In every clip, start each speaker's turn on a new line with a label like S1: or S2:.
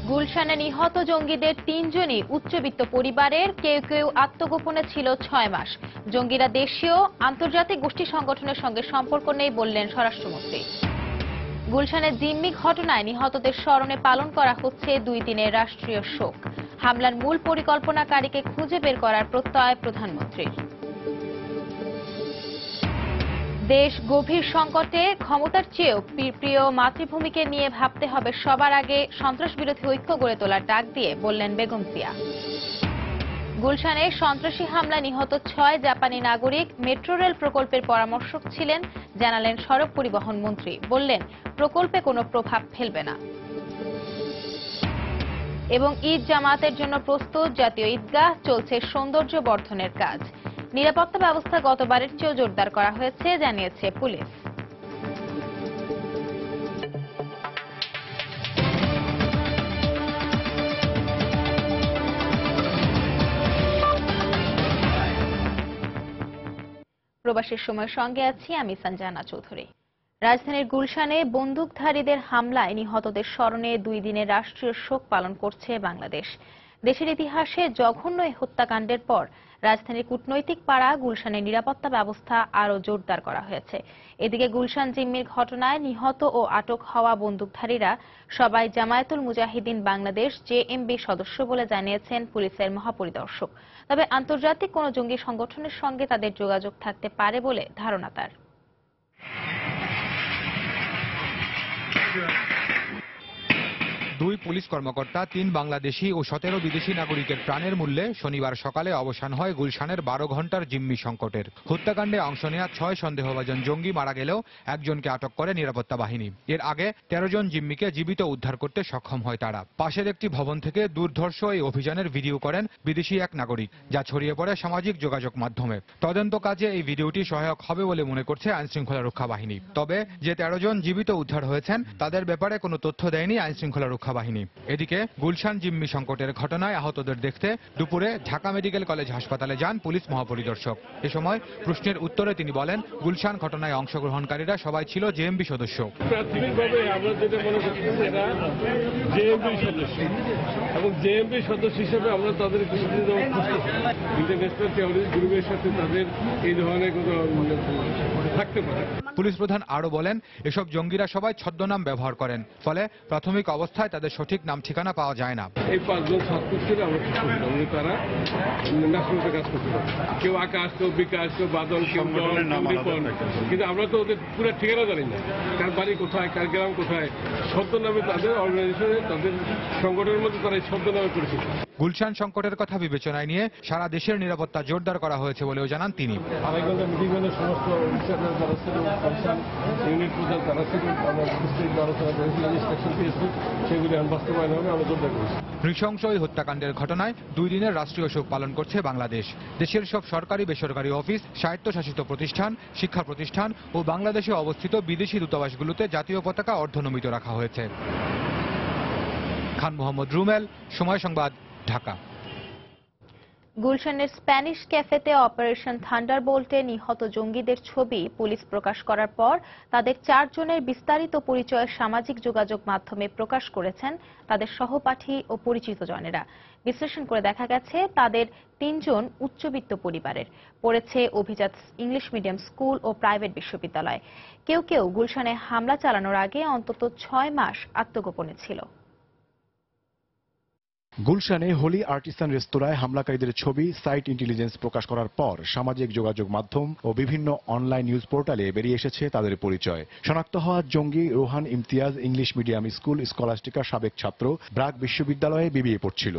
S1: গুলশানে নিহত জঙ্গিদের ৩ জনই উচ্চবিত্ত পরিবারের, কেউ কেউ আত্মগোপনে ছিল ৬ মাস। জঙ্গিরা দেশীয় আন্তর্জাতিক গোষ্ঠী সংগঠনের সঙ্গে সম্পর্ক নেই বললেন স্বরাষ্ট্রমন্ত্রী। গুলশানের জিম্মি ঘটনায় নিহতদের স্মরণে পালন করা হচ্ছে ২ দিনের রাষ্ট্রীয় শোক। হামলার মূল পরিকল্পনাকারীকে খুঁজে বের করার প্রত্যয় প্রধানমন্ত্রীর। দেশ গভীর সংকটে, ক্ষমতার চেয়েও প্রিয় মাতৃভূমিকে নিয়ে ভাবতে হবে সবার আগে, সন্ত্রাসবিরোধী ঐক্য গড়ে তোলার ডাক দিয়ে বললেন বেগম জিয়া। গুলশানে সন্ত্রাসী হামলায় নিহত ৬ জাপানি নাগরিক মেট্রো রেল প্রকল্পের পরামর্শক ছিলেন, জানালেন সড়ক পরিবহন মন্ত্রী। বললেন প্রকল্পে কোনো প্রভাব ফেলবে না। এবং ঈদ জামাতের জন্য প্রস্তুত জাতীয় ঈদগাহ, চলছে সৌন্দর্য বর্ধনের কাজ। নিরাপত্তা ব্যবস্থা গতবারের চেয়েও জোরদার করা হয়েছে, জানিয়েছে পুলিশ। প্রবাসীর সময়ের সঙ্গে আছি আমি সঞ্জনা চৌধুরী। রাজধানীর গুলশানে বন্দুকধারীদের হামলায় নিহতদের স্মরণে ২ দিনের রাষ্ট্রীয় শোক পালন করছে বাংলাদেশ। দেশের ইতিহাসে জঘন্য এই হত্যাকাণ্ডের পর রাজধানীর কূটনৈতিক পাড়া গুলশানের নিরাপত্তা ব্যবস্থা আরও জোরদার করা হয়েছে। এদিকে গুলশান জিম্মির ঘটনায় নিহত ও আটক হওয়া বন্দুকধারীরা সবাই জামায়াতুল মুজাহিদিন বাংলাদেশ জেএমবি সদস্য বলে জানিয়েছেন পুলিশের মহাপরিদর্শক। তবে আন্তর্জাতিক কোনো জঙ্গি সংগঠনের সঙ্গে তাদের যোগাযোগ থাকতে পারে বলে ধারণা তার।
S2: দুই পুলিশ কর্মকর্তা, ৩ বাংলাদেশি ও ১৭ বিদেশি নাগরিকের প্রাণের মূল্যে শনিবার সকালে অবসান হয় গুলশানের ১২ ঘণ্টার জিম্মি সংকটের। হত্যাকাণ্ডে অংশ নেওয়া ৬ সন্দেহভাজন জঙ্গি মারা গেলেও একজনকে আটক করে নিরাপত্তা বাহিনী। এর আগে ১৩ জন জিম্মিকে জীবিত উদ্ধার করতে সক্ষম হয় তারা। পাশের একটি ভবন থেকে দুর্ধর্ষ এই অভিযানের ভিডিও করেন বিদেশি এক নাগরিক, যা ছড়িয়ে পড়ে সামাজিক যোগাযোগ মাধ্যমে। তদন্ত কাজে এই ভিডিওটি সহায়ক হবে বলে মনে করছে আইনশৃঙ্খলা রক্ষা বাহিনী। তবে যে ১৩ জন জীবিত উদ্ধার হয়েছেন তাদের ব্যাপারে কোনো তথ্য দেয়নি আইনশৃঙ্খলা রক্ষা বাহিনী। এদিকে গুলশান জিম্মি সংকটের ঘটনায় আহতদের দেখতে দুপুরে ঢাকা মেডিকেল কলেজ হাসপাতালে যান পুলিশ মহাপরিদর্শক। এ সময় প্রশ্নের উত্তরে তিনি বলেন, গুলশান ঘটনায় অংশগ্রহণকারীরা সবাই ছিল জেএমবি সদস্য।
S3: প্রাথমিকভাবে আমরা যেটা মনে করছি এরা জেএমবি সদস্য, এবং জেএমবি সদস্য হিসেবে আমরা তাদের ইন্টারন্যাশনাল টেররিস্ট গ্রুপের সাথে তাদের এই ধরনের কোনো থাকতে পারে।
S2: পুলিশ প্রধান আরো বলেন, এসব জঙ্গিরা সবাই ছদ্মনাম ব্যবহার করেন, ফলে প্রাথমিক অবস্থায় তাদের সঠিক নাম ঠিকানা পাওয়া যায় না।
S3: এই ৫ জন ছাত্র ছিল আমরা তারা ন্যাশনাল কাজ করতে পারে। কেউ আকাশ, কেউ বিকাশ, কেউ বাদল, কেউ রিপন, কিন্তু আমরা তো ওদের পুরো ঠিকানা জানি না, কার বাড়ি কোথায়, কার গ্রাম কোথায়। ছদ্মনামে তাদের অর্গানাইজেশনে, তাদের সংগঠনের মধ্যে তারা এই ছদ্মনামে পরিচিত।
S2: গুলশান সংকটের কথা বিবেচনায় নিয়ে সারা দেশের নিরাপত্তা জোরদার করা হয়েছে বলেও জানান তিনি।
S3: আড়াই ঘন্টা মিটিং হলে সমস্ত অফিসাররা যারা ছিল, কনসার্ন ইউনিট প্রধান তারা ছিল, আমরা বিস্তারিত আলোচনা করেছিলাম, ইনস্ট্রাকশন পেয়েছি, সেগুলি বাস্তবায়ন হবে, আমরা জোরদার করেছি।
S2: নৃশংস এই হত্যাকাণ্ডের ঘটনায় ২ দিনের রাষ্ট্রীয় শোক পালন করছে বাংলাদেশ। দেশের সব সরকারি বেসরকারি অফিস, স্বায়ত্তশাসিত প্রতিষ্ঠান, শিক্ষা প্রতিষ্ঠান ও বাংলাদেশে অবস্থিত বিদেশি দূতাবাসগুলোতে জাতীয় পতাকা অর্ধনমিত রাখা হয়েছে। খান মোহাম্মদ রুমেল, সময় সংবাদ, ঢাকা।
S1: গুলশানের স্প্যানিশ ক্যাফেতে অপারেশন থান্ডারবোল্টে নিহত জঙ্গিদের ছবি পুলিশ প্রকাশ করার পর তাদের ৪ জনের বিস্তারিত পরিচয় সামাজিক যোগাযোগ মাধ্যমে প্রকাশ করেছেন তাদের সহপাঠী ও পরিচিত জনেরা। বিশ্লেষণ করে দেখা গেছে তাদের ৩ জন উচ্চবিত্ত পরিবারের, পড়েছে অভিজাত ইংলিশ মিডিয়াম স্কুল ও প্রাইভেট বিশ্ববিদ্যালয়। কেউ কেউ গুলশানে হামলা চালানোর আগে অন্তত ৬ মাস আত্মগোপনে ছিল।
S4: গুলশানে হোলি আর্টিসান রেস্তোরাঁয় হামলাকারীদের ছবি সাইট ইন্টেলিজেন্স প্রকাশ করার পর সামাজিক যোগাযোগ মাধ্যম ও বিভিন্ন অনলাইন নিউজ পোর্টালে বেরিয়ে এসেছে তাদের পরিচয়। শনাক্ত হওয়া জঙ্গি Rohan Imtiaz English medium school স্কলাস্টিকার সাবেক ছাত্র, ব্রাক বিশ্ববিদ্যালয়ে বিবিএ পড়ছিল।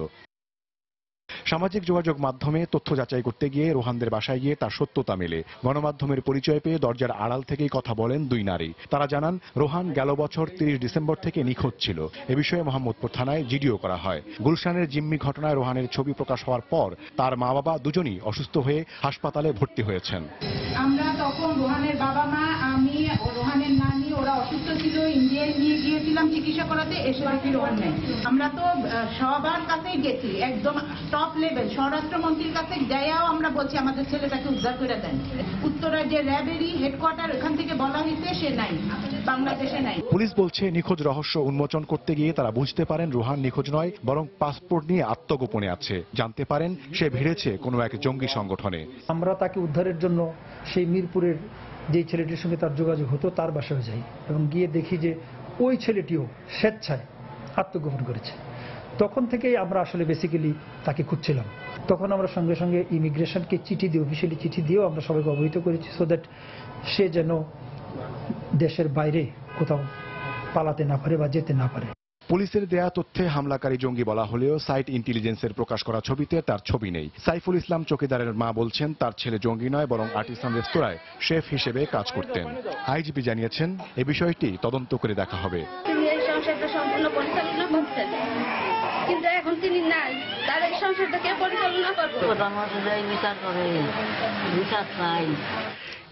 S4: সামাজিক যোগাযোগ মাধ্যমে তথ্য যাচাই করতে গিয়ে রোহানদের বাসায় গিয়ে তার সত্যতা মেলে। গণমাধ্যমের পরিচয় পেয়ে দরজার আড়াল থেকেই কথা বলেন ২ নারী। তারা জানান, রোহান গেল বছর ৩০ ডিসেম্বর থেকে নিখোঁজ ছিল। এ বিষয়ে মোহাম্মদপুর থানায় জিডিও করা হয়। গুলশানের জিম্মি ঘটনায় রোহানের ছবি প্রকাশ হওয়ার পর তার মা বাবা দুজনই অসুস্থ হয়ে হাসপাতালে ভর্তি হয়েছেন।
S5: আমরা তখন রোহানের বাবা মা, আমি ও রোহানের নানি, ওরা অসুস্থ ছিল, ইন্ডিয়ায় নিয়ে গিয়েছিলাম চিকিৎসা করাতে, এসে দেখি রোহান নেই। আমরা তো সবার কাছেই গেছি, একদম টপ লেভেল স্বরাষ্ট্রমন্ত্রীর কাছে যাইয়াও আমরা বলছি আমাদের ছেলেটাকে উদ্ধার করে দেন। উত্তরা যে র্যাবেরই হেডকোয়ার্টার, ওখান থেকে বলা হয়েছে সে নাই। বাংলাদেশে নাই।
S4: পুলিশ বলছে নিখোঁজ রহস্য উন্মোচন করতে গিয়ে তারা বুঝতে পারেন রুহান নিখোঁজ নয়, বরং পাসপোর্ট নিয়ে আত্মগোপনে আছে। জানতে পারেন সে ভিড়েছে কোনো এক জঙ্গি সংগঠনে।
S6: আমরা তাকে উদ্ধারের জন্য সেই মিরপুরের যে ছেলেটির সঙ্গে তার যোগাযোগ হতো তার বাসায় যাই এবং গিয়ে দেখি যে ওই ছেলেটিও স্বেচ্ছায় আত্মগোপন করেছে। তখন থেকেই আমরা আসলে বেসিক্যালি তাকে খুঁজছিলাম। তখন আমরা সঙ্গে সঙ্গে ইমিগ্রেশনকে চিঠি দিয়ে, অফিসিয়ালি চিঠি দিয়েও আমরা সবাইকে অবহিত করেছি, সো দ্যাট সে যেন দেশের বাইরে কোথাও পালাতে না পারে বা যেতে না পারে।
S4: পুলিশের দেয়া তথ্যে হামলাকারী জঙ্গি বলা হলেও সাইট ইন্টেলিজেন্সের প্রকাশ করা ছবিতে তার ছবি নেই। সাইফুল ইসলাম চৌকিদারের মা বলছেন তার ছেলে জঙ্গি নয়, বরং আর্টিসান রেস্তোরাঁয় শেফ হিসেবে কাজ করতেন। আইজিপি জানিয়েছেন এ বিষয়টি তদন্ত করে দেখা হবে।
S7: তিনি এই সংসারটা সম্পূর্ণ পরিচালনা করছেন, কিন্তু এখন তিনি নাই, তার এই সংসারটা কে পরিচালনা করবে?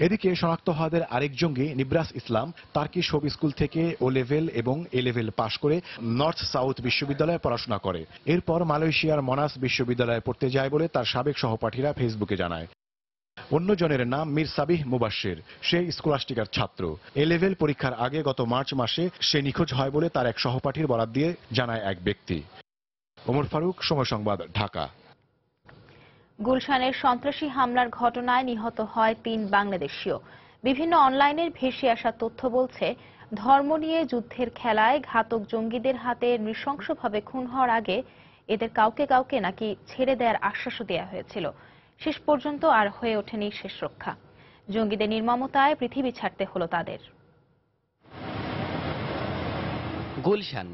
S4: এদিকে শনাক্ত হওয়াদের আরেক জঙ্গি নিব্রাস ইসলাম তার্কিশ হোপ স্কুল থেকে ও লেভেল এবং এ লেভেল পাশ করে নর্থ সাউথ বিশ্ববিদ্যালয়ে পড়াশোনা করে। এরপর মালয়েশিয়ার মনাস বিশ্ববিদ্যালয়ে পড়তে যায় বলে তার সাবেক সহপাঠীরা ফেসবুকে জানায়। অন্যজনের নাম মীর সাবিহ মুবাশশির, সে স্কলাস্টিকার ছাত্র। এ লেভেল পরীক্ষার আগে গত মার্চ মাসে সে নিখোঁজ হয় বলে তার এক সহপাঠীর বরাত দিয়ে জানায় এক ব্যক্তি। ওমর ফারুক, সময় সংবাদ, ঢাকা।
S1: গুলশানের সন্ত্রাসী হামলার ঘটনায় নিহত হয় 3 বাংলাদেশীয়। বিভিন্ন অনলাইনের ভেসে আসা তথ্য বলছে, ধর্ম নিয়ে যুদ্ধের খেলায় ঘাতক জঙ্গিদের হাতে নৃশংসভাবে খুন হওয়ার আগে এদের কাউকে কাউকে নাকি ছেড়ে দেওয়ার আশ্বাসও দেওয়া হয়েছিল। শেষ পর্যন্ত আর হয়ে ওঠেনি শেষ রক্ষা। জঙ্গিদের নির্মমতায় পৃথিবী ছাড়তে হলো তাদের।
S8: গুলশান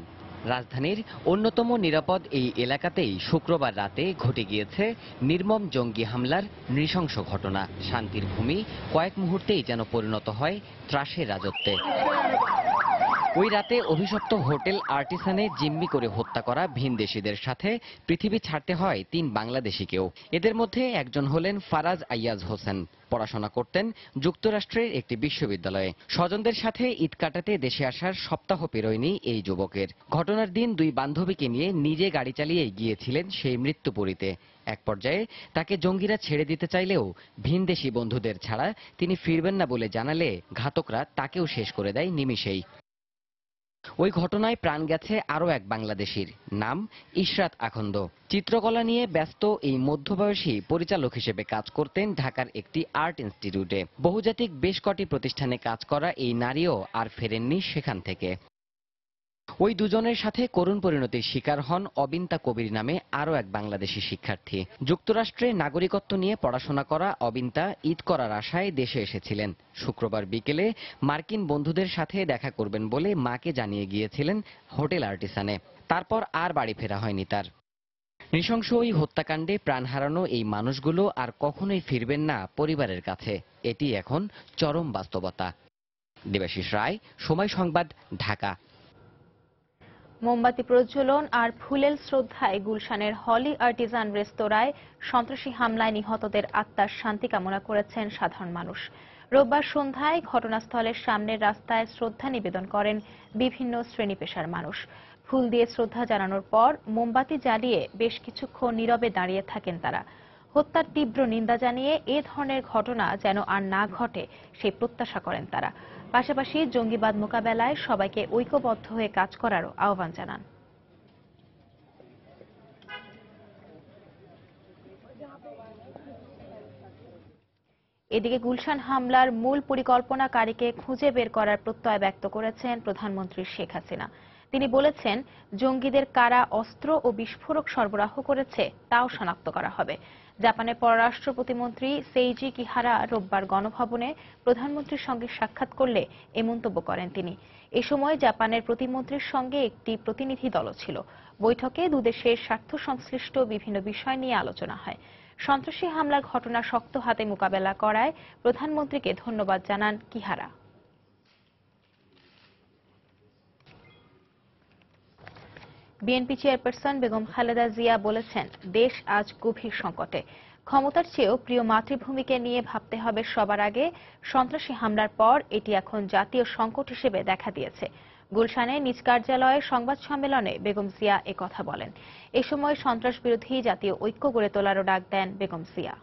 S8: রাজধানীর অন্যতম নিরাপদ এই এলাকাতেই শুক্রবার রাতে ঘটে গিয়েছে নির্মম জঙ্গি হামলার নৃশংস ঘটনা। শান্তির ভূমি কয়েক মুহূর্তেই যেন পরিণত হয় ত্রাসের রাজত্বে। ওই রাতে অভিশপ্ত হোটেল আর্টিসানে জিম্মি করে হত্যা করা ভিনদেশীদের সাথে পৃথিবী ছাড়তে হয় 3 বাংলাদেশিকেও। এদের মধ্যে একজন হলেন ফারাজ আইয়াজ হোসেন। পড়াশোনা করতেন যুক্তরাষ্ট্রের একটি বিশ্ববিদ্যালয়ে। স্বজনদের সাথে ঈদ কাটাতে দেশে আসার সপ্তাহ পেরোয়নি এই যুবকের। ঘটনার দিন 2 বান্ধবীকে নিয়ে নিজে গাড়ি চালিয়ে গিয়েছিলেন সেই মৃত্যুপুরীতে। এক পর্যায়ে তাকে জঙ্গিরা ছেড়ে দিতে চাইলেও ভিনদেশী বন্ধুদের ছাড়া তিনি ফিরবেন না বলে জানালে ঘাতকরা তাকেও শেষ করে দেয় নিমিষেই। ওই ঘটনায় প্রাণ গেছে আরও এক বাংলাদেশীর, নাম ইশরাত আখন্দ। চিত্রকলা নিয়ে ব্যস্ত এই মধ্যবয়সী পরিচালক হিসেবে কাজ করতেন ঢাকার একটি আর্ট ইনস্টিটিউটে। বহুজাতিক বেশ কটি প্রতিষ্ঠানে কাজ করা এই নারীও আর ফেরেননি সেখান থেকে। ওই দুজনের সাথে করুণ পরিণতির শিকার হন অবিন্তা কবির নামে আরও এক বাংলাদেশি শিক্ষার্থী। যুক্তরাষ্ট্রে নাগরিকত্ব নিয়ে পড়াশোনা করা অবিন্তা ঈদ করার আশায় দেশে এসেছিলেন। শুক্রবার বিকেলে মার্কিন বন্ধুদের সাথে দেখা করবেন বলে মাকে জানিয়ে গিয়েছিলেন হোটেল আর্টিসানে। তারপর আর বাড়ি ফেরা হয়নি তার। নৃশংস ওই হত্যাকাণ্ডে প্রাণ হারানো এই মানুষগুলো আর কখনোই ফিরবেন না পরিবারের কাছে। এটি এখন চরম বাস্তবতা। দেবাশিস রায়, সময় সংবাদ, ঢাকা।
S1: মোমবাতি প্রজ্বলন আর ফুলেল শ্রদ্ধায় গুলশানের হলি আর্টিজান রেস্তোরাঁয় সন্ত্রাসী হামলায় নিহতদের আত্মার শান্তি কামনা করেছেন সাধারণ মানুষ। রোববার সন্ধ্যায় ঘটনাস্থলের সামনের রাস্তায় শ্রদ্ধা নিবেদন করেন বিভিন্ন শ্রেণী পেশার মানুষ। ফুল দিয়ে শ্রদ্ধা জানানোর পর মোমবাতি জ্বালিয়ে বেশ কিছুক্ষণ নীরবে দাঁড়িয়ে থাকেন তারা। হত্যার তীব্র নিন্দা জানিয়ে এ ধরনের ঘটনা যেন আর না ঘটে সেই প্রত্যাশা করেন তারা। পাশাপাশি জঙ্গিবাদ মোকাবেলায় সবাইকে ঐক্যবদ্ধ হয়ে কাজ করারও আহ্বান জানান। এদিকে গুলশান হামলার মূল পরিকল্পনাকারীকে খুঁজে বের করার প্রত্যয় ব্যক্ত করেছেন প্রধানমন্ত্রী শেখ হাসিনা। তিনি বলেছেন, জঙ্গিদের কারা অস্ত্র ও বিস্ফোরক সরবরাহ করেছে তাও শনাক্ত করা হবে। জাপানের পররাষ্ট্র প্রতিমন্ত্রী সেইজি কিহারা রোববার গণভবনে প্রধানমন্ত্রীর সঙ্গে সাক্ষাৎ করলে এ মন্তব্য করেন তিনি। এ সময় জাপানের প্রতিমন্ত্রীর সঙ্গে একটি প্রতিনিধি দলও ছিল। বৈঠকে দুদেশের স্বার্থ সংশ্লিষ্ট বিভিন্ন বিষয় নিয়ে আলোচনা হয়। সন্ত্রাসী হামলার ঘটনা শক্ত হাতে মোকাবেলা করায় প্রধানমন্ত্রীকে ধন্যবাদ জানান কিহারা। বিএনপি চেয়ারপারসন বেগম খালেদা জিয়া বলেছেন, দেশ আজ গভীর সংকটে। ক্ষমতার চেয়েও প্রিয় মাতৃভূমিকে নিয়ে ভাবতে হবে সবার আগে। সন্ত্রাসী হামলার পর এটি এখন জাতীয় সংকট হিসেবে দেখা দিয়েছে। গুলশানে নিজ কার্যালয়ে সংবাদ সম্মেলনে বেগম জিয়া একথা বলেন। এ সময় সন্ত্রাস বিরোধী জাতীয় ঐক্য গড়ে তোলারও ডাক দেন বেগম জিয়া।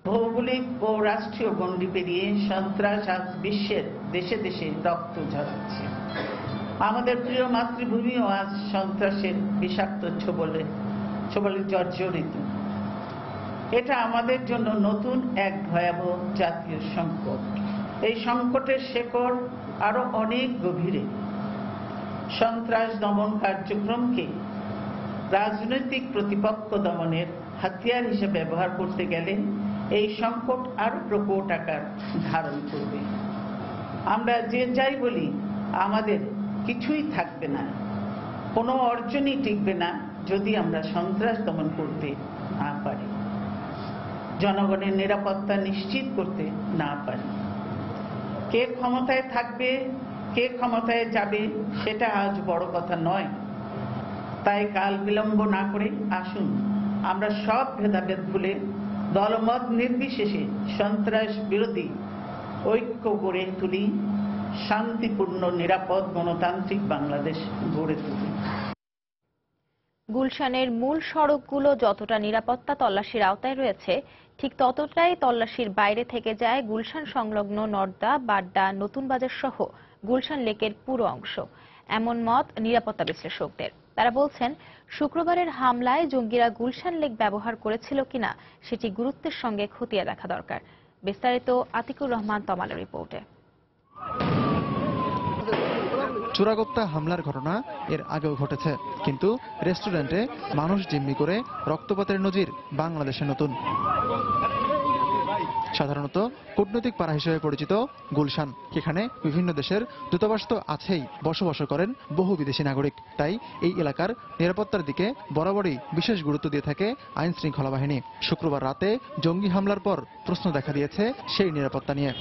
S9: ভৌগোলিক ও রাষ্ট্রীয় গণ্ডি পেরিয়ে সন্ত্রাস আজ বিশ্বের দেশে দেশে রক্ত ঝরাচ্ছে। আমাদের প্রিয় মাতৃভূমিও আজ সন্ত্রাসের বিষাক্ত ছোবলে জর্জরিত। এটা আমাদের জন্য নতুন এক ভয়াবহ জাতীয় সংকট। এই সংকটের শেকড় আরো অনেক গভীরে। সন্ত্রাস দমন কার্যক্রমকে রাজনৈতিক প্রতিপক্ষ দমনের হাতিয়ার হিসেবে ব্যবহার করতে গেলে এই সংকট আরো প্রকট আকার ধারণ করবে। আমরা যে যাই বলি, আমাদের কিছুই থাকবে না, কোনো অর্জনই টিকবে না যদি আমরা সন্ত্রাস দমন করতে না পারি, জনগণের নিরাপত্তা নিশ্চিত করতে না পারি। কে ক্ষমতায় থাকবে, কে ক্ষমতায় যাবে, সেটা আজ বড় কথা নয়। তাই কাল বিলম্ব না করে আসুন আমরা সব ভেদাভেদ ভুলে দলমত নির্বিশেষে সন্ত্রাস বিরোধী ঐক্য গড়ে তুলি, শান্তিপূর্ণ নিরাপদ গণতান্ত্রিক বাংলাদেশ গড়ে তুলি।
S1: গুলশানের মূল সড়কগুলো যতটা নিরাপত্তা তল্লাশির আওতায় রয়েছে, ঠিক ততটাই তল্লাশির বাইরে থেকে যায় গুলশান সংলগ্ন নর্দা, বাড্ডা, নতুন বাজার সহ গুলশান লেকের পুরো অংশ। এমন মত নিরাপত্তা বিশ্লেষকদের। তারা বলছেন, শুক্রবারের হামলায় জঙ্গিরা গুলশান লেক ব্যবহার করেছিল কিনা সেটি গুরুত্বের সঙ্গে খতিয়ে দেখা দরকার। বিস্তারিত আতিকুর রহমান তমালের রিপোর্টে।
S10: চোরাগোপ্তা হামলার ঘটনা এর আগেও ঘটেছে, কিন্তু রেস্টুরেন্টে মানুষ জিম্মি করে রক্তপাতের নজির বাংলাদেশে নতুন। সাধারণত কূটনৈতিক পাড়া হিসেবে পরিচিত গুলশান, এখানে বিভিন্ন দেশের দূতাবাস তো আছেই, বসবাস করেন বহু বিদেশি নাগরিক। তাই এই এলাকার নিরাপত্তার দিকে বরাবরই বিশেষ গুরুত্ব দিয়ে থাকে আইন শৃঙ্খলা বাহিনী। শুক্রবার রাতে জঙ্গি হামলার পর প্রশ্ন দেখা দিয়েছে সেই নিরাপত্তা নিয়ে।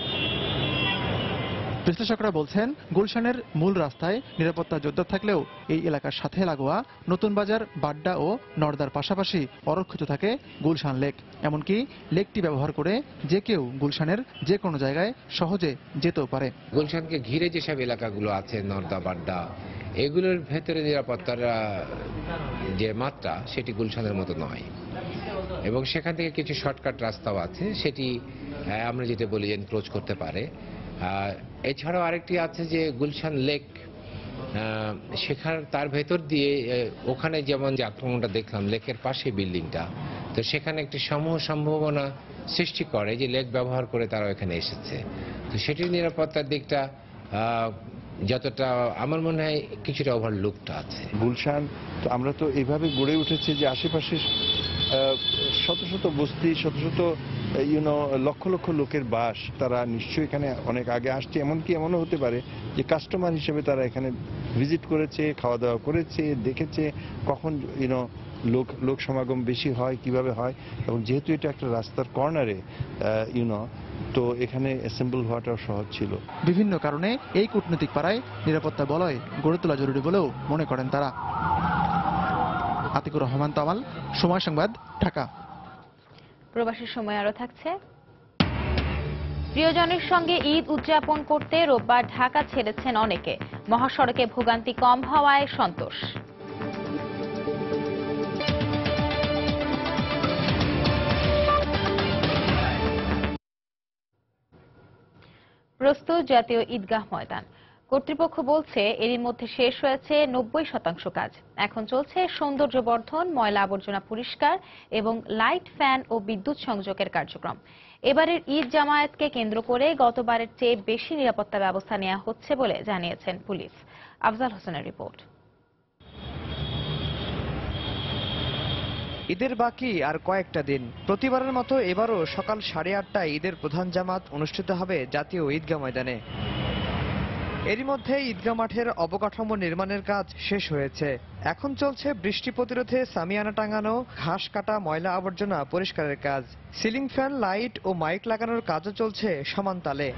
S10: বিশ্লেষকরা বলছেন, গুলশানের মূল রাস্তায় নিরাপত্তা যোদ্ধা থাকলেও এই এলাকার সাথে লাগোয়া নতুন বাজার, বাড্ডা ও নর্দার পাশাপাশি অরক্ষিত থাকে গুলশান লেক। এমনকি লেকটি ব্যবহার করে যে কেউ গুলশানের যে কোনো জায়গায় সহজে যেতেও পারে।
S11: গুলশানকে ঘিরে যেসব এলাকাগুলো আছে, নর্দা, বাড্ডা, এগুলোর ভেতরে নিরাপত্তার যে মাত্রা সেটি গুলশানের মতো নয়, এবং সেখান থেকে কিছু শর্টকাট রাস্তাও আছে, সেটি আমরা যেটা বলি এনক্রোচ করতে পারে। এছাড়াও আরেকটি আছে যে গুলশান লেক, সেখানে তার ভেতর দিয়ে ওখানে যেমন যে আক্রমণটা দেখলাম লেকের পাশে বিল্ডিংটা, তো সেখানে একটি সমূহ সম্ভাবনা সৃষ্টি করে যে লেক ব্যবহার করে তারা এখানে এসেছে। তো সেটির নিরাপত্তার দিকটা যতটা আমার মনে হয় কিছুটা ওভারলুকড আছে।
S12: গুলশান তো আমরা তো এইভাবে গড়ে উঠেছে যে আশেপাশে শত শত বস্তি, শত শত লক্ষ লক্ষ লোকের বাস। তারা নিশ্চয়ই এখানে অনেক আগে আসছে, এমনকি এমনও হতে পারে যে কাস্টমার হিসেবে তারা এখানে ভিজিট করেছে, খাওয়া দাওয়া করেছে, দেখেছে কখন লোক সমাগম বেশি হয়, কিভাবে হয়। এবং যেহেতু এটা একটা রাস্তার কর্নারে তো এখানে অ্যাসেম্বল হওয়াটাও সহজ ছিল।
S10: বিভিন্ন কারণে এই কূটনৈতিক পাড়ায় নিরাপত্তা বলয় গড়ে তোলা জরুরি বলেও মনে করেন তারা। আতিকুর রহমান তামাল, সময় সংবাদ, ঢাকা।
S1: প্রবাসীর সময় আরো থাকছে। প্রিয়জনের সঙ্গে ঈদ উদযাপন করতে রোববার ঢাকা ছেড়েছেন অনেকে। মহাসড়কে ভোগান্তি কম হওয়ায় সন্তোষ। প্রস্তুত জাতীয় ঈদগাহ ময়দান। কর্তৃপক্ষ বলছে এরই মধ্যে শেষ হয়েছে 90% কাজ। এখন চলছে সৌন্দর্য বর্ধন, ময়লা আবর্জনা পরিষ্কার এবং লাইট, ফ্যান ও বিদ্যুৎ সংযোগের কার্যক্রম। এবারের ঈদ জামায়াতকে কেন্দ্র করে গতবারের চেয়ে বেশি নিরাপত্তা ব্যবস্থা নেওয়া হচ্ছে বলে জানিয়েছেন পুলিশ। আফজাল হোসেনের রিপোর্ট।
S13: ঈদের বাকি আর কয়েকটা দিন। প্রতিবারের মতো এবারও সকাল 8:30টায় ঈদের প্রধান জামাত অনুষ্ঠিত হবে জাতীয় ঈদগাহ ময়দানে। এরই মধ্যে ঈদগাহ মাঠের অবকাঠামো নির্মাণের কাজ শেষ হয়েছে। এখন চলছে বৃষ্টি প্রতিরোধে সামিয়ানা টাঙানো, ঘাস কাটা, ময়লা আবর্জনা পরিষ্কারের কাজ। সিলিং ফ্যান, লাইট ও মাইক লাগানোর কাজও চলছে সমান তালে।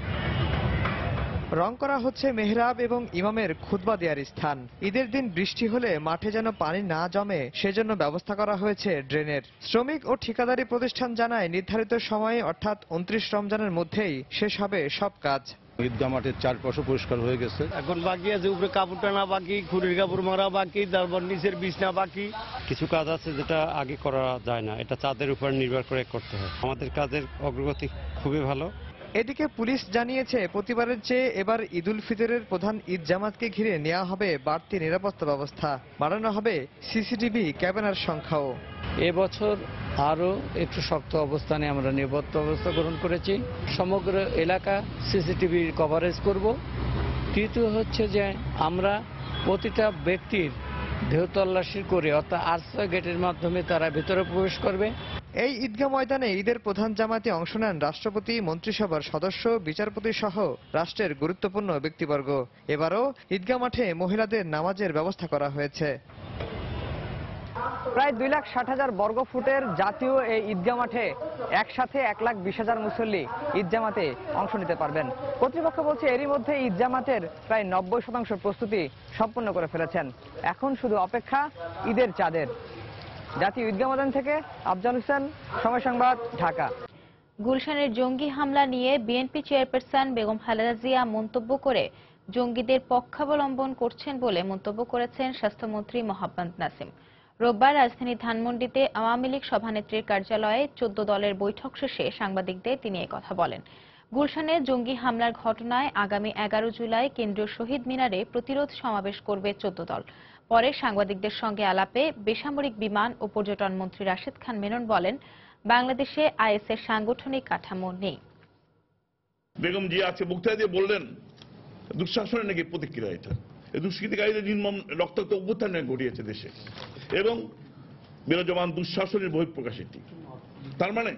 S13: রং করা হচ্ছে মেহরাব এবং ইমামের খুতবা দেওয়ার স্থান। ঈদের দিন বৃষ্টি হলে মাঠে যেন পানি না জমে সেজন্য ব্যবস্থা করা হয়েছে ড্রেনের। শ্রমিক ও ঠিকাদারি প্রতিষ্ঠান জানায় নির্ধারিত সময়ে অর্থাৎ 29 রমজানের মধ্যেই শেষ হবে সব কাজ।
S14: ঈদগাহ মাঠের চারপাশে পরিষ্কার হয়ে গেছে।
S15: এখন বাকি আছে উপরে কাপড় টানা বাকি, খুঁড়ির কাপড় মারা বাকি, তারপর নিচের বিছনা বাকি।
S14: কিছু কাজ আছে যেটা আগে করা যায় না, এটা চাঁদের উপর নির্ভর করে করতে হয়। আমাদের কাজের অগ্রগতি খুবই ভালো।
S13: এদিকে পুলিশ জানিয়েছে প্রতিবারের চেয়ে এবার ঈদ উল ফিতরের প্রধান ঈদ জামাতকে ঘিরে নেওয়া হবে বাড়তি নিরাপত্তা ব্যবস্থা, বাড়ানো হবে সিসিটিভি ক্যামেরার সংখ্যাও।
S16: এবছর আরও একটু শক্ত অবস্থানে আমরা নিরাপত্তা ব্যবস্থা গ্রহণ করেছি। সমগ্র এলাকা সিসিটিভির কভারেজ করব। তৃতীয় হচ্ছে যে আমরা প্রতিটা ব্যক্তির দেহ তল্লাশি করে অর্থাৎ আরসা গেটের মাধ্যমে তারা ভেতরে প্রবেশ করবে।
S13: এই ঈদগাহ ময়দানে ঈদের প্রধান জামাতে অংশ নেন রাষ্ট্রপতি, মন্ত্রিসভার সদস্য, বিচারপতি সহ রাষ্ট্রের গুরুত্বপূর্ণ ব্যক্তিবর্গ। এবারও ঈদগাহ মাঠে মহিলাদের নামাজের ব্যবস্থা করা হয়েছে। প্রায় 2,60,000 বর্গ ফুটের জাতীয় এই ঈদগাহ মাঠে একসাথে 1,20,000 মুসল্লি ঈদ জামাতে অংশ নিতে পারবেন। কর্তৃপক্ষ বলছে এরই মধ্যে ঈদ জামাতের প্রায় 90% প্রস্তুতি সম্পন্ন করে ফেলেছেন। এখন শুধু অপেক্ষা ঈদের চাঁদের। জাতীয় ঈদগাহ ময়দান থেকে আফজাল হোসেন, সময় সংবাদ, ঢাকা।
S1: গুলশানের জঙ্গি হামলা নিয়ে বিএনপি চেয়ারপারসন বেগম খালেদা জিয়া মন্তব্য করে জঙ্গিদের পক্ষাবলম্বন করছেন বলে মন্তব্য করেছেন স্বাস্থ্যমন্ত্রী মোহাম্মদ নাসিম। রোববার রাজধানীর ধানমন্ডিতে আওয়ামী লীগ সভানেত্রীর কার্যালয়ে 14 দলের বৈঠক শেষে সাংবাদিকদের তিনি কথা বলেন। গুলশানে জঙ্গি হামলার ঘটনায় আগামী 11 জুলাই কেন্দ্রীয় শহীদ মিনারে প্রতিরোধ সমাবেশ করবে 14 দল। পরে সাংবাদিকদের সঙ্গে আলাপে বেসামরিক বিমান ও পর্যটন মন্ত্রী রাশেদ খান মেনন বলেন, বাংলাদেশে আইএসের সাংগঠনিক কাঠামো নেই।
S17: বেগম জিয়া আজকে বক্তৃতা দিয়ে বললেন দুঃশাসনের নাকি প্রতিক্রিয়া এটা। এই দুষ্কৃতিকারীদের নির্মম রক্তাক্ত অভ্যুত্থান ঘটিয়েছে দেশে এবং বিরাজমান দুঃশাসনের বহিঃপ্রকাশ এটি। তার মানে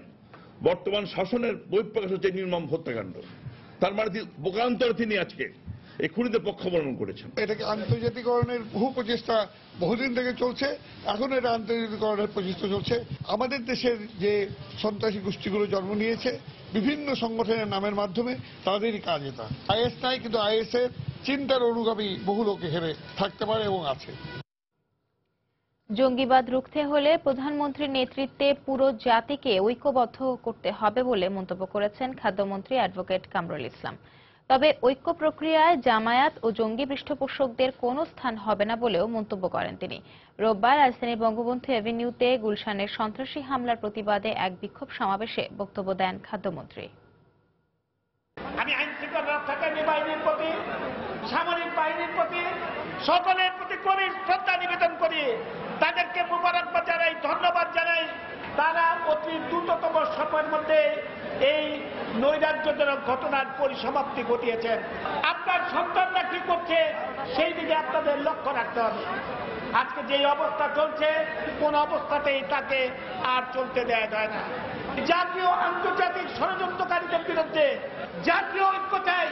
S17: বর্তমান শাসনের বহিঃপ্রকাশ হচ্ছে নির্মম হত্যাকাণ্ড। তার মানে পক্ষান্তরে তিনি আজকে এই খুনিদের পক্ষ অবলম্বন করেছেন।
S18: এটাকে আন্তর্জাতিকরণের বহু প্রচেষ্টা বহুদিন থেকে চলছে, এখন এটা আন্তর্জাতিকরণের প্রচেষ্টা চলছে। আমাদের দেশের যে সন্ত্রাসী গোষ্ঠীগুলো জন্ম নিয়েছে বিভিন্ন সংগঠনের নামের মাধ্যমে, তাদেরই কাজ এটা। আইএস নাই, কিন্তু আইএস এর চিন্তার অনুগামী বহু লোক এখানে থাকতে পারে এবং আছে।
S1: জঙ্গিবাদ রুখতে হলে প্রধানমন্ত্রীর নেতৃত্বে পুরো জাতিকে ঐক্যবদ্ধ করতে হবে বলে মন্তব্য করেছেন খাদ্যমন্ত্রী অ্যাডভোকেট কামরুল ইসলাম। তবে ঐক্য প্রক্রিয়ায় জামায়াত ও জঙ্গি পৃষ্ঠপোষকদের কোনো স্থান হবে না বলেও মন্তব্য করেন তিনি। রোববার রাজধানীর বঙ্গবন্ধু এভিনিউতে গুলশানের সন্ত্রাসী হামলার প্রতিবাদে এক বিক্ষোভ সমাবেশে বক্তব্য দেন খাদ্যমন্ত্রী।
S19: আমি আইন শৃঙ্খলা রক্ষাকারী বাহিনীর প্রতি, সামরিক বাহিনীর প্রতি, সকলের প্রতি গভীর শ্রদ্ধা নিবেদন করি। তাদেরকে মোবারকবাদ জানাই, ধন্যবাদ জানাই। তারা অতি দ্রুততম সময়ের মধ্যে এই নৈরাজ্যজনক ঘটনার পরিসমাপ্তি ঘটিয়েছেন। আপনার সন্তানরা কি করছে সেই দিকে আপনাদের লক্ষ্য রাখতে হবে। আজকে যে অবস্থা চলছে, কোন অবস্থাতেই তাকে আর চলতে দেয়া যায় না। জাতীয় আন্তর্জাতিক ষড়যন্ত্রকারীদের বিরুদ্ধে জাতীয় ঐক্য চাই।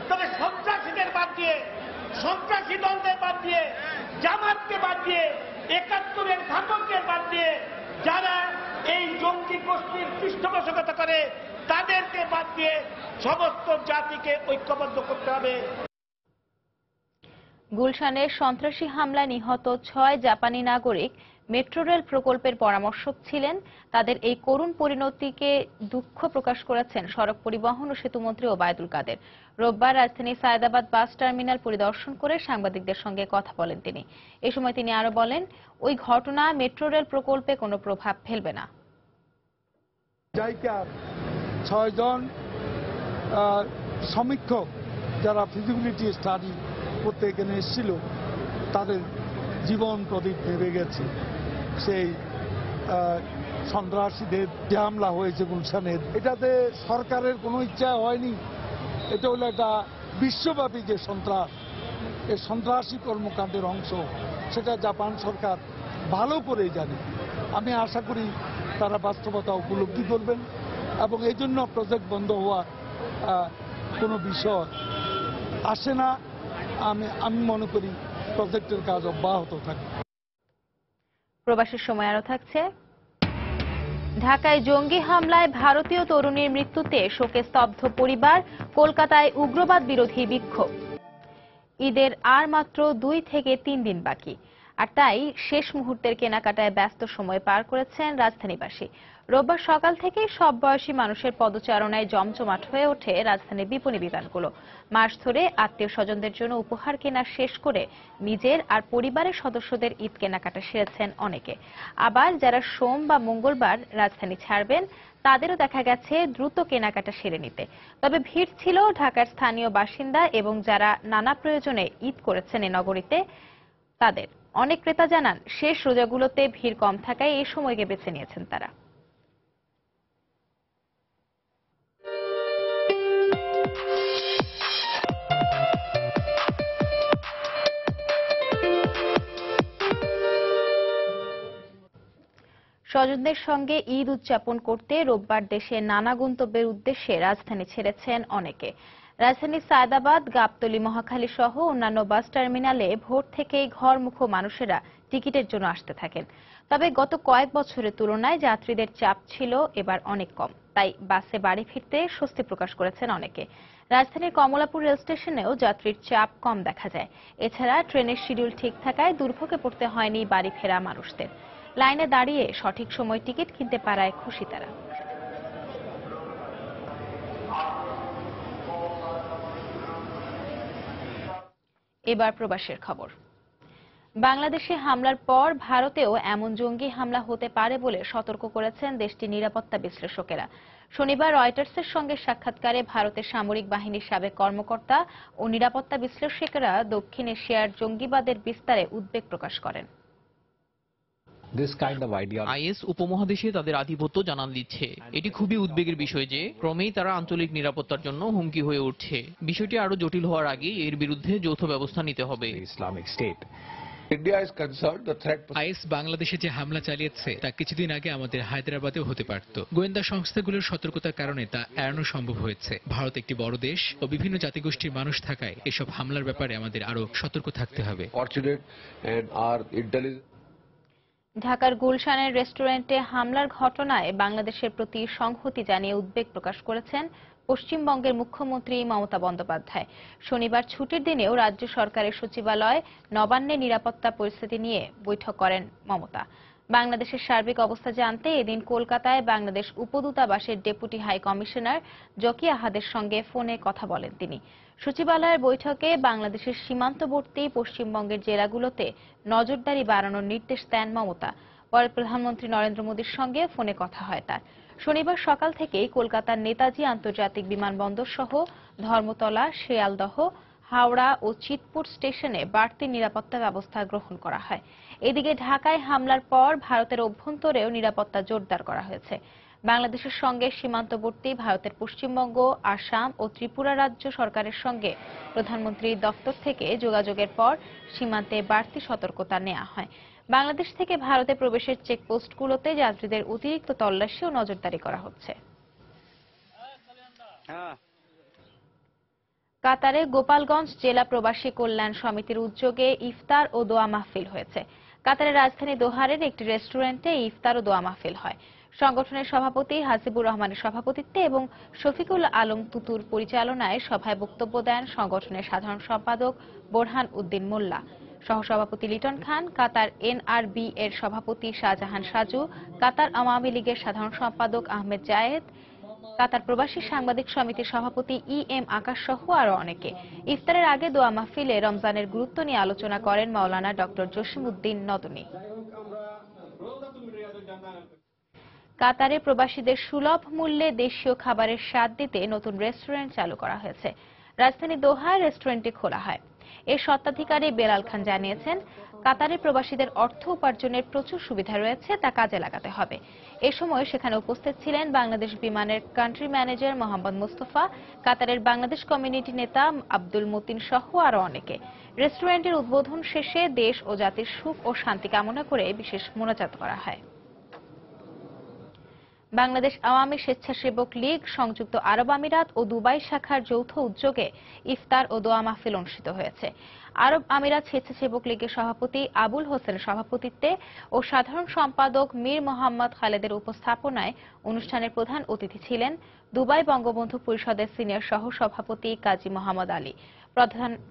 S19: তবে সন্ত্রাসীদের বাদ দিয়ে, সন্ত্রাসী দলদের বাদ দিয়ে, জামাতকে বাদ দিয়ে, 71-এর ঘাতকদের বাদ দিয়ে, যারা এই জঙ্গি গোষ্ঠীর পৃষ্ঠপোষকতা করে তাদেরকে বাদ দিয়ে সমস্ত জাতিকে ঐক্যবদ্ধ করতে হবে।
S1: গুলশানের সন্ত্রাসী হামলায় নিহত 6 জাপানি নাগরিক মেট্রো রেল প্রকল্পের পরামর্শক ছিলেন। তাদের এই করুণ পরিণতিকে দুঃখ প্রকাশ করেছেন সড়ক পরিবহন ও সেতুমন্ত্রী ওবায়দুল কাদের। রোববার রাজধানীর সায়েদাবাদ বাস টার্মিনাল পরিদর্শন করে সাংবাদিকদের সঙ্গে কথা বলেন তিনি। এ সময় তিনি আরো বলেন, ওই ঘটনা মেট্রো রেল প্রকল্পে কোনো প্রভাব ফেলবে না।
S20: জায়গার 6 জন সমীক্ষক যারা ফিজিবিলিটি স্টাডি করতে এখানে এসেছিল, তাদের জীবন প্রদীপ নেমে গেছে। সেই সন্ত্রাসীদের যে হামলা হয়েছে গুলশানের, এটাতে সরকারের কোনো ইচ্ছা হয়নি। এটা হলো একটা বিশ্বব্যাপী যে সন্ত্রাস, এই সন্ত্রাসী কর্মকাণ্ডের অংশ, সেটা জাপান সরকার ভালো করেই জানে। আমি আশা করি তারা বাস্তবতা উপলব্ধি করবেন এবং এই জন্য প্রজেক্ট বন্ধ হওয়ার কোনো বিষয় আসে না। আমি মনে করি প্রজেক্টের কাজ অব্যাহত থাকবে।
S1: প্রবাসের সময় আরো থাকছে। ঢাকায় জঙ্গি হামলায় ভারতীয় তরুণীর মৃত্যুতে শোকে স্তব্ধ পরিবার। কলকাতায় উগ্রবাদ বিরোধী বিক্ষোভ। ঈদের আর মাত্র 2 থেকে 3 দিন বাকি। আর তাই শেষ মুহূর্তের কেনাকাটায় ব্যস্ত সময় পার করেছেন রাজধানীবাসী। রোববার সকাল থেকেই সব বয়সী মানুষের পদচারণায় জমজমাট হয়ে ওঠে রাজধানীর বিপণী বিতানগুলো। মাস ধরে আত্মীয় স্বজনদের জন্য উপহার কেনা শেষ করে নিজের আর পরিবারের সদস্যদের ঈদ কেনাকাটা সেরেছেন অনেকে। আবার যারা সোম বা মঙ্গলবার রাজধানী ছাড়বেন তাদেরও দেখা গেছে দ্রুত কেনাকাটা সেরে নিতে। তবে ভিড় ছিল ঢাকার স্থানীয় বাসিন্দা এবং যারা নানা প্রয়োজনে ঈদ করেছেন এ নগরীতে তাদের। অনেক ক্রেতা জানান শেষ রোজাগুলোতে ভিড় কম থাকায় এই সময়কে বেছে নিয়েছেন তারা। স্বজনদের সঙ্গে ঈদ উদযাপন করতে রোববার দেশের নানা গন্তব্যের উদ্দেশ্যে রাজধানী ছেড়েছেন অনেকে। রাজধানীর সায়দাবাদ, গাবতলী, মহাখালী সহ অন্যান্য বাস টার্মিনালে ভোর থেকেই ঘরমুখো মানুষেরা টিকিটের জন্য আসতে থাকেন। তবে গত কয়েক বছরের তুলনায় যাত্রীদের চাপ ছিল এবার অনেক কম, তাই বাসে বাড়ি ফিরতে স্বস্তি প্রকাশ করেছেন অনেকে। রাজধানীর কমলাপুর রেল স্টেশনেও যাত্রীর চাপ কম দেখা যায়। এছাড়া ট্রেনের শিডিউল ঠিক থাকায় দুর্ভোগে পড়তে হয়নি বাড়ি ফেরা মানুষদের। লাইনে দাঁড়িয়ে সঠিক সময় টিকিট কিনতে পারায় খুশি তারা। এবার প্রবাসের খবর। বাংলাদেশে হামলার পর ভারতেও এমন জঙ্গি হামলা হতে পারে বলে সতর্ক করেছেন দেশটির নিরাপত্তা বিশ্লেষকেরা। শনিবার রয়টার্সের সঙ্গে সাক্ষাৎকারে ভারতের সামরিক বাহিনীর সাবেক কর্মকর্তা ও নিরাপত্তা বিশ্লেষকেরা দক্ষিণ এশিয়ার জঙ্গিবাদের বিস্তারে উদ্বেগ প্রকাশ করেন।
S21: আইএস উপমহাদেশে তাদের আধিপত্য জানান দিচ্ছে। এটি খুবই উদ্বেগের বিষয় যে ক্রমেই তারা আঞ্চলিক নিরাপত্তার জন্য হুমকি হয়ে উঠছে। বিষয়টি আরো জটিল হওয়ার আগে এর বিরুদ্ধে যৌথ ব্যবস্থা নিতে হবে।
S22: ইসলামিক স্টেট আইএস বাংলাদেশে যে হামলা চালিয়েছে তা কিছুদিন আগে আমাদের হায়দ্রাবাদেও হতে পারত। গোয়েন্দা সংস্থাগুলোর সতর্কতার কারণে তা এড়ানো সম্ভব হয়েছে। ভারত একটি বড় দেশ ও বিভিন্ন জাতিগোষ্ঠীর মানুষ থাকায় এসব হামলার ব্যাপারে আমাদের আরো সতর্ক থাকতে হবে।
S1: ঢাকার গুলশানের রেস্টুরেন্টে হামলার ঘটনায় বাংলাদেশের প্রতি সংহতি জানিয়ে উদ্বেগ প্রকাশ করেছেন পশ্চিমবঙ্গের মুখ্যমন্ত্রী মমতা বন্দ্যোপাধ্যায়। শনিবার ছুটির দিনেও রাজ্য সরকারের সচিবালয় নবান্নে নিরাপত্তা পরিস্থিতি নিয়ে বৈঠক করেন মমতা। বাংলাদেশের সার্বিক অবস্থা জানতে এদিন কলকাতায় বাংলাদেশ উপদূতাবাসের ডেপুটি হাই কমিশনার জকি আহাদের সঙ্গে ফোনে কথা বলেন তিনি। সচিবালয়ের বৈঠকে বাংলাদেশের সীমান্তবর্তী পশ্চিমবঙ্গের জেলাগুলোতে নজরদারি বাড়ানোর নির্দেশ দেন মমতা। পরে প্রধানমন্ত্রী নরেন্দ্র মোদীর সঙ্গে ফোনে কথা হয় তার। শনিবার সকাল থেকেই কলকাতার নেতাজি আন্তর্জাতিক বিমানবন্দর সহ ধর্মতলা, শিয়ালদহ, হাওড়া ও চিতপুর স্টেশনে বাড়তি নিরাপত্তা ব্যবস্থা গ্রহণ করা হয়। এদিকে ঢাকায় হামলার পর ভারতের অভ্যন্তরেও নিরাপত্তা জোরদার করা হয়েছে। বাংলাদেশের সঙ্গে সীমান্তবর্তী ভারতের পশ্চিমবঙ্গ, আসাম ও ত্রিপুরা রাজ্য সরকারের সঙ্গে প্রধানমন্ত্রীর দপ্তর থেকে যোগাযোগের পর সীমান্তে বাড়তি সতর্কতা নেওয়া হয়। বাংলাদেশ থেকে ভারতে প্রবেশের চেকপোস্টগুলোতে যাত্রীদের অতিরিক্ত তল্লাশি ও নজরদারি করা হচ্ছে। কাতারে গোপালগঞ্জ জেলা প্রবাসী কল্যাণ সমিতির উদ্যোগে ইফতার ও দোয়া মাহফিল হয়েছে। কাতারের রাজধানী দোহারের একটি রেস্টুরেন্টে ইফতার ও দোয়া মাহফিল হয়। সংগঠনের সভাপতি হাসিবুর রহমানের সভাপতিত্বে এবং শফিকুল আলম তুতুর পরিচালনায় সভায় বক্তব্য দেন সংগঠনের সাধারণ সম্পাদক বোরহান উদ্দিন মোল্লা, সহসভাপতি লিটন খান, কাতার এনআরবি এর সভাপতি শাহজাহান সাজু, কাতার আওয়ামী লীগের সাধারণ সম্পাদক আহমেদ জায়েদ, কাতার প্রবাসী সাংবাদিক সমিতির সভাপতি EM আকাশ সহ আরো অনেকে। ইফতারের আগে দোয়া মাহফিলে রমজানের গুরুত্ব নিয়ে আলোচনা করেন মাওলানা ডক্টর জসিমউদ্দিন নদনী। কাতারে প্রবাসীদের সুলভ মূল্যে দেশীয় খাবারের স্বাদ দিতে নতুন রেস্টুরেন্ট চালু করা হয়েছে। রাজধানী দোহায় রেস্টুরেন্টটি খোলা হয়। এর স্বত্বাধিকারী বেলাল খান জানিয়েছেন, কাতারে প্রবাসীদের অর্থ উপার্জনের প্রচুর সুবিধা রয়েছে, তা কাজে লাগাতে হবে। এ সময় সেখানে উপস্থিত ছিলেন বাংলাদেশ বিমানের কান্ট্রি ম্যানেজার মোহাম্মদ মোস্তফা, কাতারের বাংলাদেশ কমিউনিটি নেতা আব্দুল মতিন সহ আরো অনেকে। রেস্টুরেন্টের উদ্বোধন শেষে দেশ ও জাতির সুখ ও শান্তি কামনা করে বিশেষ মোনাজাত করা হয়। বাংলাদেশ আওয়ামী স্বেচ্ছাসেবক লীগ, সংযুক্ত আরব আমিরাত ও দুবাই শাখার যৌথ উদ্যোগে ইফতার ও দোয়া মাহফিল অনুষ্ঠিত হয়েছে। আরব আমিরাত স্বেচ্ছাসেবক লীগের সভাপতি আবুল হোসেনের সভাপতিত্বে ও সাধারণ সম্পাদক মীর মোহাম্মদ খালেদের উপস্থাপনায় অনুষ্ঠানের প্রধান অতিথি ছিলেন দুবাই বঙ্গবন্ধু পরিষদের সিনিয়র সহ সভাপতি কাজী মোহাম্মদ আলী।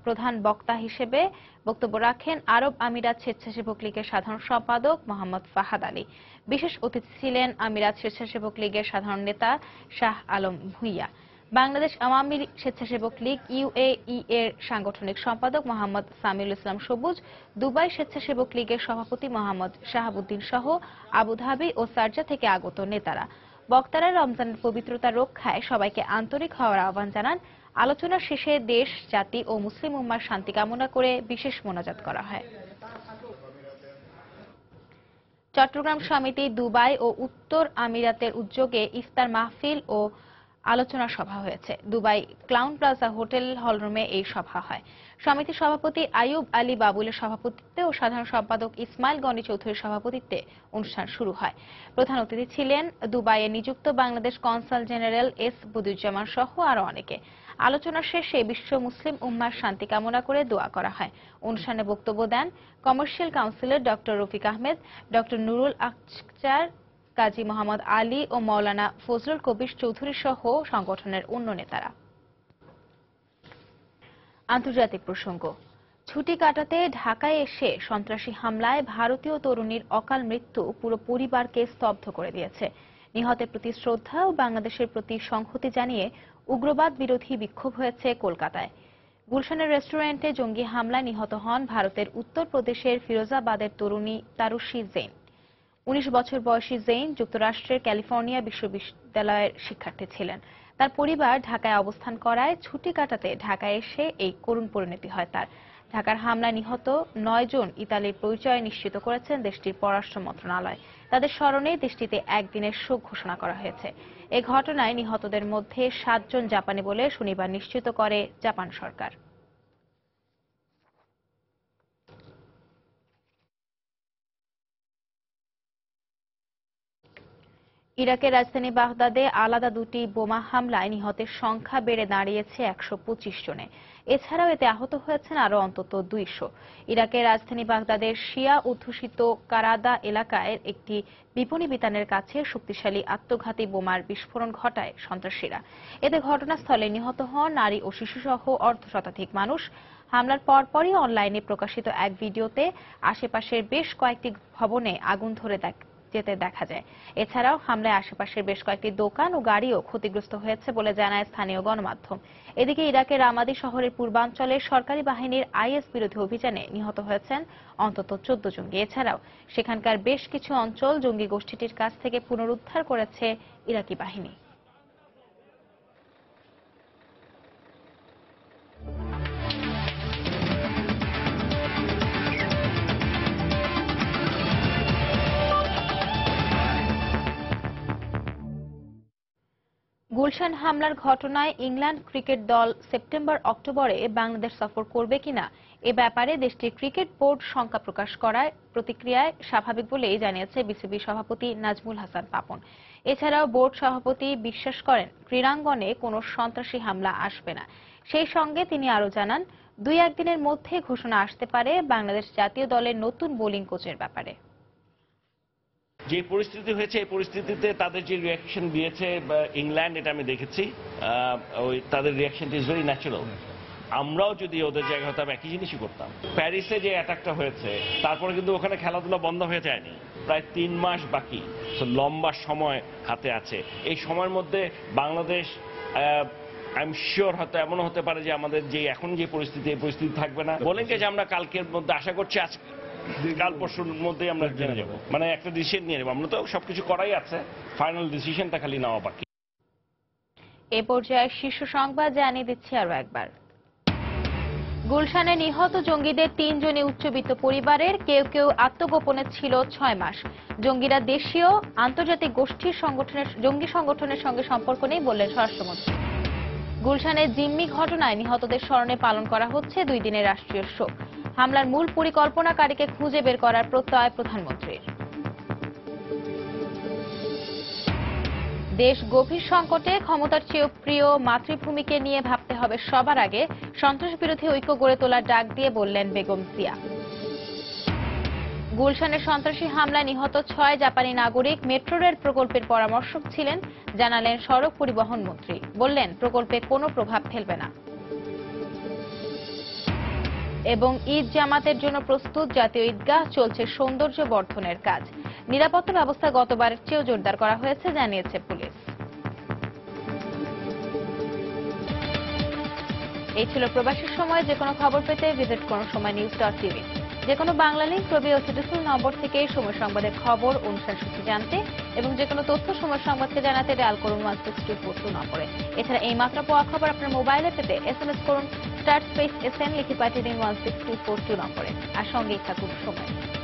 S1: প্রধান বক্তা হিসেবে বক্তব্য রাখেন আরব আমিরাত স্বেচ্ছাসেবক লীগের সাধারণ সম্পাদক মোহাম্মদ ফাহাদ আলী। বিশেষ অতিথি ছিলেন আমিরাত স্বেচ্ছাসেবক লীগের সাধারণ নেতা শাহ আলম ভুইয়া, বাংলাদেশ আওয়ামী স্বেচ্ছাসেবক লীগ UAE এর সাংগঠনিক সম্পাদক মোহাম্মদ সামিউল ইসলাম সবুজ, দুবাই স্বেচ্ছাসেবক লীগের সভাপতি মোহাম্মদ শাহাবুদ্দিন সহ আবুধাবি ও শারজা থেকে আগত নেতারা। বক্তারা রমজানের পবিত্রতা রক্ষায় সবাইকে আন্তরিক হওয়ার আহ্বান জানান। আলোচনা শেষে দেশ, জাতি ও মুসলিম উম্মার শান্তি কামনা করে বিশেষ মোনাজাত করা হয়। চট্টগ্রাম সমিতি দুবাই ও উত্তর আমিরাতের উদ্যোগে ইফতার মাহফিল ও আলোচনা সভা হয়েছে। দুবাই ক্লাউন প্লাজা হোটেল হলরুমে এই সভা হয়। সমিতির সভাপতি আইয়ুব আলী বাবুলের সভাপতিত্বে ও সাধারণ সম্পাদক ইসমাইল গনি চৌধুরীর সভাপতিত্বে অনুষ্ঠান শুরু হয়। প্রধান অতিথি ছিলেন দুবাইয়ে নিযুক্ত Bangladesh consul general S Badiuzzaman সহ আরো অনেকে। আলোচনা শেষে বিশ্ব মুসলিম উম্মার শান্তি কামনা করে দোয়া করা হয়। অনুষ্ঠানে বক্তব্য দেন commercial councillor doctor Rafiq Ahmed, doctor Nurul Akhtar, Kazi Mohammad Ali ও মাওলানা ফজলুল কবির চৌধুরী সহ সংগঠনের অন্য নেতারা। আন্তর্জাতিক প্রসঙ্গ, ছুটি কাটাতে ঢাকায় এসে সন্ত্রাসী হামলায় ভারতীয় তরুণীর অকাল মৃত্যু পুরো পরিবারকে স্তব্ধ করে দিয়েছে। নিহতের প্রতি শ্রদ্ধা ও বাংলাদেশের প্রতি সংহতি জানিয়ে উগ্রবাদ বিরোধী বিক্ষোভ হয়েছে কলকাতায়। গুলশানের রেস্টুরেন্টে জঙ্গি হামলায় নিহত হন ভারতের উত্তরপ্রদেশের ফিরোজাবাদের তরুণী তারুশি জৈন। 19 বছর বয়সী জৈন যুক্তরাষ্ট্রের ক্যালিফোর্নিয়া বিশ্ববিদ্যালয়ের শিক্ষার্থী ছিলেন। তার পরিবার ঢাকায় অবস্থান করায় ছুটি কাটাতে ঢাকায় এসে এই করুণ পরিণতি হয় তার। ঢাকার হামলায় নিহত 9 জন ইতালির পরিচয় নিশ্চিত করেছেন দেশটির পররাষ্ট্র মন্ত্রণালয়। তাদের স্মরণে দেশটিতে একদিনের শোক ঘোষণা করা হয়েছে। এই ঘটনায় নিহতদের মধ্যে 7 জন জাপানি বলে শনিবার নিশ্চিত করে জাপান সরকার। ইরাকের রাজধানী বাগদাদে আলাদা দুটি বোমা হামলায় নিহতের সংখ্যা বেড়ে দাঁড়িয়েছে 125 জনে। এছাড়াও এতে আহত হয়েছেন আরও অন্তত 200। ইরাকের রাজধানী বাগদাদের শিয়া অধ্যুষিত কারাদা এলাকায় একটি বিপণী বিতানের কাছে শক্তিশালী আত্মঘাতী বোমার বিস্ফোরণ ঘটায় সন্ত্রাসীরা। এতে ঘটনাস্থলে নিহত হন নারী ও শিশুসহ অর্ধশতাধিক মানুষ। হামলার পরপরই অনলাইনে প্রকাশিত এক ভিডিওতে আশেপাশের বেশ কয়েকটি ভবনে আগুন ধরে যেতে দেখা যায়। এছাড়াও হামলায় আশেপাশের বেশ কয়েকটি দোকান ও গাড়িও ক্ষতিগ্রস্ত হয়েছে বলে জানায় স্থানীয় গণমাধ্যম। এদিকে ইরাকের রামাদি শহরের পূর্বাঞ্চলে সরকারি বাহিনীর IS বিরোধী অভিযানে নিহত হয়েছেন অন্তত 14 জঙ্গি। এছাড়াও সেখানকার বেশ কিছু অঞ্চল জঙ্গি গোষ্ঠীটির কাছ থেকে পুনরুদ্ধার করেছে ইরাকি বাহিনী। গুলশান হামলার ঘটনায় ইংল্যান্ড ক্রিকেট দল সেপ্টেম্বর-অক্টোবরে বাংলাদেশ সফর করবে কিনা এ ব্যাপারে দেশটির ক্রিকেট বোর্ড শঙ্কা প্রকাশ করায় প্রতিক্রিয়ায় স্বাভাবিক বলেই জানিয়েছে বিসিবি সভাপতি নাজমুল হাসান পাপন। এছাড়াও বোর্ড সভাপতি বিশ্বাস করেন ক্রীড়াঙ্গনে কোনো সন্ত্রাসী হামলা আসবে না। সেই সঙ্গে তিনি আরও জানান 2-1 দিনের মধ্যে ঘোষণা আসতে পারে বাংলাদেশ জাতীয় দলের নতুন বোলিং কোচের ব্যাপারে।
S2: যে পরিস্থিতি হয়েছে এই পরিস্থিতিতে তাদের যে রিয়াকশন দিয়েছে ইংল্যান্ড, এটা আমি দেখেছি, ওই তাদের রিয়াকশনটি ইজ ভেরি ন্যাচারাল। আমরাও যদি ওদের জায়গা হতাম একই জিনিসই করতাম। প্যারিসে যে অ্যাটাকটা হয়েছে তারপরে কিন্তু ওখানে খেলাধুলা বন্ধ হয়ে যায়নি, প্রায় 3 মাস বাকি, তো লম্বা সময় হাতে আছে। এই সময়ের মধ্যে বাংলাদেশ আই এম শিওর হয়তো এমনও হতে পারে যে আমাদের যে এখন যে পরিস্থিতি এই পরিস্থিতি থাকবে না। বলেন যে আমরা কালকের মধ্যে আশা করছি কাল পরশুর মধ্যেই আমরা জেনে যাব, মানে একটা ডিসিশন নিয়ে নেব। আমরা তো সবকিছু করাই আছে, ফাইনাল ডিসিশনটা খালি নেওয়া বাকি।
S1: এ পর্যায়ে শীর্ষ সংবাদ জানিয়ে দিচ্ছি আরো একবার। গুলশানে নিহত জঙ্গিদের 3 জনই উচ্চবিত্ত পরিবারের, কেউ কেউ আত্মগোপনে ছিল 6 মাস। জঙ্গিরা দেশীয় আন্তর্জাতিক গোষ্ঠীর জঙ্গি সংগঠনের সঙ্গে সম্পর্ক নেই বললেন স্বরাষ্ট্রমন্ত্রী। গুলশানের জিম্মি ঘটনায় নিহতদের স্মরণে পালন করা হচ্ছে 2 দিনের রাষ্ট্রীয় শোক। হামলার মূল পরিকল্পনাকারীকে খুঁজে বের করার প্রত্যয় প্রধানমন্ত্রীর। দেশ গভীর সংকটে, ক্ষমতার চেয়েও প্রিয় মাতৃভূমিকে নিয়ে ভাবতে হবে সবার আগে, সন্ত্রাস বিরোধী ঐক্য গড়ে তোলার ডাক দিয়ে বললেন বেগম জিয়া। গুলশানের সন্ত্রাসী হামলায় নিহত 6 জাপানি নাগরিক মেট্রো রেল প্রকল্পের পরামর্শক ছিলেন, জানালেন সড়ক পরিবহন মন্ত্রী। বললেন প্রকল্পে কোনো প্রভাব ফেলবে না। এবং ঈদ জামাতের জন্য প্রস্তুত জাতীয় ঈদগাহ, চলছে সৌন্দর্য বর্ধনের কাজ। নিরাপত্তা ব্যবস্থা গতবারের চেয়েও জোরদার করা হয়েছে জানিয়েছে পুলিশ। এই ছিল প্রবাসীর সময়। যে কোনো খবর পেতে ভিজিট করুন সময়নিউজ.tv। যে কোনো বাংলা লিঙ্ক, রবি ও সিটিসেল নম্বর থেকে সময় সংবাদের খবর, অনুষ্ঠান সূচি জানতে এবং যে কোনো তথ্য সময় সংবাদকে জানাতে ডায়াল করুন 16242 নম্বরে। এছাড়া এই মাত্রা পাওয়া খবর আপনার মোবাইলে পেতে SMS করুন *SN লিখে পাঠিয়ে দিন 16242 নম্বরে। আর সঙ্গেই থাকুন সময়।